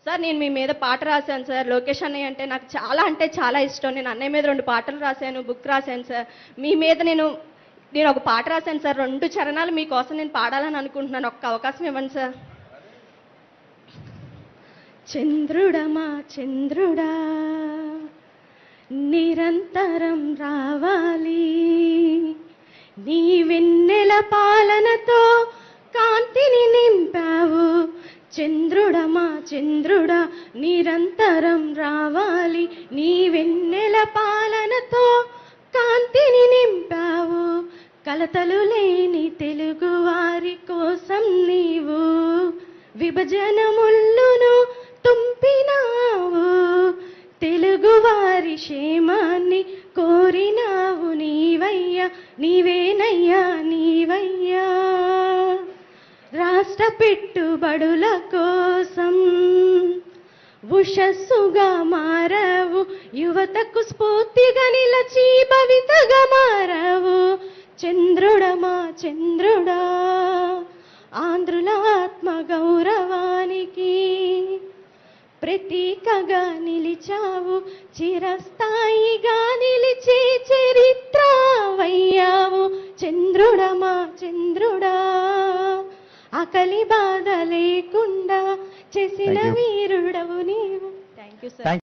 Sir నేను మీ మీద పాట రాశాను సార్. లోకేష్ అన్నయ్య అంటే చాలా ఇష్టం. నేను అన్నయ్య మీద 2 పాటలు రాశాను, బుక్ రాశాను సార్. మీ మీద నేను ఒక పాట రాశాను సార్. 2 చరణాలు మీకోసం నేను పాడాలని అనుకుంటున్నాను. ఒక్క అవకాశం ఇవ్వండి సార్. చంద్రుడమా చంద్రుడా నిరంతరం రావాలి, నీ వెన్నెల పాలనతో కాంతిని నింపావు. చంద్రుడమా చంద్రుడా నిరంతరం రావాలి, నీ వెన్నెల పాలనతో కాంతిని నింపావు. కలతలు లేని తెలుగు వారి కోసం నీవు విభజన ముళ్ళును తుంపినావు. తెలుగు వారి క్షేమాన్ని కోరినావు నీవయ్యా, నీవేనయ్యా నీవయ్యా. రాష్ట్ర పెట్టుబడుల కోసం ఉషస్సుగా మారవు, యువతకు స్ఫూర్తిగా నిలచి భవితగా మారవు. చంద్రుడమా చంద్రుడా ఆంధ్రుల ఆత్మ గౌరవానికి ప్రతీకగా నిలిచావు, చిరస్థాయిగా నిలిచే చరిత్ర వయ్యావు. చంద్రుడమా చంద్రుడా ఆకలి బాధ లేకుండా చేసిన వీరుడవు నీవు. Thank you sir.